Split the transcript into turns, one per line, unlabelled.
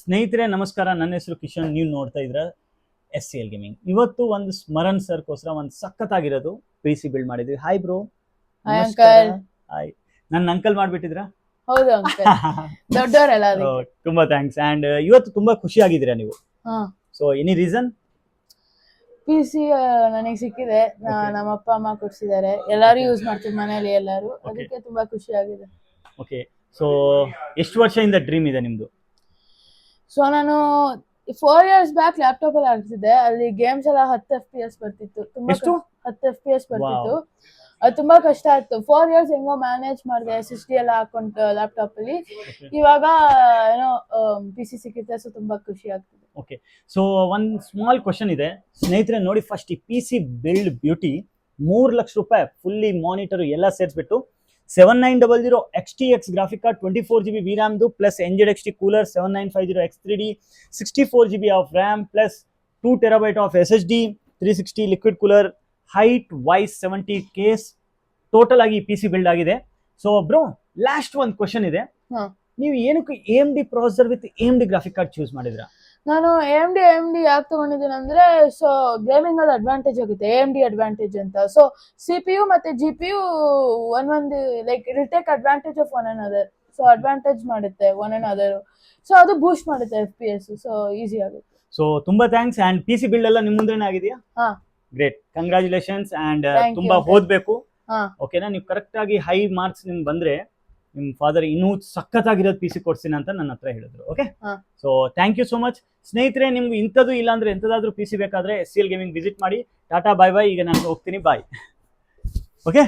ಸ್ನೇಹಿತರೆ ನಮಸ್ಕಾರ, ನನ್ನ ಹೆಸರು ಕಿಶನ್. ನೀವು ನೋಡ್ತಾ ಇದ್ರ SCL ಗೇಮಿಂಗ್. ಇವತ್ತು ಒಂದು ಸ್ಮರಣ್ ಸರ್ಕೋಸ್ಕರ ಒಂದು ಸಖತ್ತಾಗಿರೋದು PC ಬಿಲ್ಡ್ ಮಾಡಿದ್ವಿ. Hi bro.
Hi uncle.
Hi, ನನ್ನ ಅಂಕಲ್ ಮಾಡ್ಬಿಟ್ಟಿದ್ರಾ?
ಹೌದು ಅಂಕಲ್, ದೊಡ್ಡವರಲ್ಲ ಅದಕ್ಕೆ.
ತುಂಬಾ ಥ್ಯಾಂಕ್ಸ್. ಅಂಡ್ ಇವತ್ತು ತುಂಬಾ ಖುಷಿಯಾಗಿದ್ದೀರಾ ನೀವು. So any reason?
PC ನನಗೆ ಸಿಕ್ಕಿದೆ, ನಮ್ಮ ಅಪ್ಪ ಅಮ್ಮ ಕೊಡ್ಸಿದ್ದಾರೆ, ಎಲ್ಲಾರು ಯೂಸ್ ಮಾಡ್ತೀವಿ ಮನೇಲಿ ಎಲ್ಲಾರು, ಅದಕ್ಕೆ ತುಂಬಾ ಖುಷಿ ಆಗಿದೆ.
ಓಕೆ, ಸೊ ಎಷ್ಟು ವರ್ಷದಿಂದ ಡ್ರೀಮ್ ಇದೆ ನಿಮ್ದು?
ಸೊ ನಾನು 4 years ಬ್ಯಾಕ್ ಲ್ಯಾಪ್ಟಾಪ್ ಅಲ್ಲಿ ಆಡ್ತಿದ್ದೆ, ಅಲ್ಲಿ ಗೇಮ್ಸ್ ಎಲ್ಲ 10 FPS ಬರ್ತಿತ್ತು, ತುಂಬಾ
ಎಷ್ಟು?
10 FPS ಬರ್ತಿತ್ತು. ಅದು ತುಂಬಾ ಕಷ್ಟ ಆಯ್ತು. 4 years ಹೆಂಗೋ ಮ್ಯಾನೇಜ್ ಮಾಡಿದೆ, SSD ಎಲ್ಲ ಹಾಕೊಂಡು ಲ್ಯಾಪ್ಟಾಪ್ ಅಲ್ಲಿ. ಇವಾಗ ಏನೋ PC ಸಿಕ್ಕಿದೆ, ಸೊ ತುಂಬಾ ಖುಷಿ ಆಗ್ತಿದೆ.
ಓಕೆ, ಸೊ ಒಂದು ಸ್ಮಾಲ್ ಕ್ವಶನ್ ಇದೆ ಸ್ನೇಹಿತರೆ. ನೋಡಿ, ಫಸ್ಟ್ ಈ PC ಬಿಲ್ಡ್ ಬ್ಯೂಟಿ 3 ಲಕ್ಷ ರೂಪಾಯಿ ಫುಲ್ಲಿ ಮಾನಿಟರ್ ಎಲ್ಲ ಸೇರಿಸ್ಬಿಟ್ಟು 7900 XTX graphic card, 24GB VRAM plus NZXT cooler, 7950 X3D, 64GB of RAM plus 2TB of SSD, 360 liquid cooler, height wise 70 case. Total ಆಗಿ PC build ಆಗಿದೆ. So bro, last ಒಂದು question ಇದೆ. ನೀವು ಏನಕ್ಕೆ AMD processor with AMD graphic card choose ಮಾಡಿದ್ರಾ?
ನಾನು AMD ಯಾಕೆ ತಗೊಂಡಿದ್ದೀನಿ ಅಂದ್ರೆ, ಸೊ ಗೇಮಿಂಗ್ ಅಲ್ಲಿ ಅಡ್ವಾಂಟೇಜ್ ಆಗುತ್ತೆ, AMD ಅಡ್ವಾಂಟೇಜ್ ಅಂತ. ಸೊ CPU ಮತ್ತೆ GPU ಒಂದೊಂದು like it take advantage of one another. So advantage ಮಾಡುತ್ತೆ ಒನ್ ಅನದರ್. ಸೊ ಅದು ಬೂಸ್ಟ್ ಮಾಡುತ್ತೆ FPS. ಸೊ ಈಸಿ ಆಗುತ್ತೆ.
ಸೊ ತುಂಬಾ ಥ್ಯಾಂಕ್ಸ್. ಅಂಡ್ PC ಬಿಲ್ಡ್ ಎಲ್ಲ ನಿಮ್ಮ ಮುಂದೆನೇ ಆಗಿದೆಯಾ? Great, congratulations. ಅಂಡ್ ತುಂಬಾ ಓದ್ಬೇಕು, ಓಕೆನಾ? ನೀವು ಕರೆಕ್ಟ್ ಆಗಿ ಹೈ ಮಾರ್ಕ್ಸ್ ನಿಮ್ಗೆ ಬಂದ್ರೆ ನಿಮ್ ಫಾದರ್ ಇನ್ನೂ ಸಖತ್ತಾಗಿರೋದು PC ಕೊಡ್ತೀನಿ ಅಂತ ನನ್ನ ಹತ್ರ ಹೇಳಿದ್ರು. Okay, so thank you so much. ಸ್ನೇಹಿತರೆ, ನಿಮ್ಗೆ ಇಂಥದ್ದು ಇಲ್ಲ ಅಂದ್ರೆ ಎಂಥದಾದ್ರೂ PC ಬೇಕಾದ್ರೆ SCL ಗೇಮಿಂಗ್ ವಿಸಿಟ್ ಮಾಡಿ. ಟಾಟಾ, ಬಾಯ್ ಬಾಯ್. ಈಗ ನಾನು ಹೋಗ್ತೀನಿ, ಬಾಯ್. ಓಕೆ.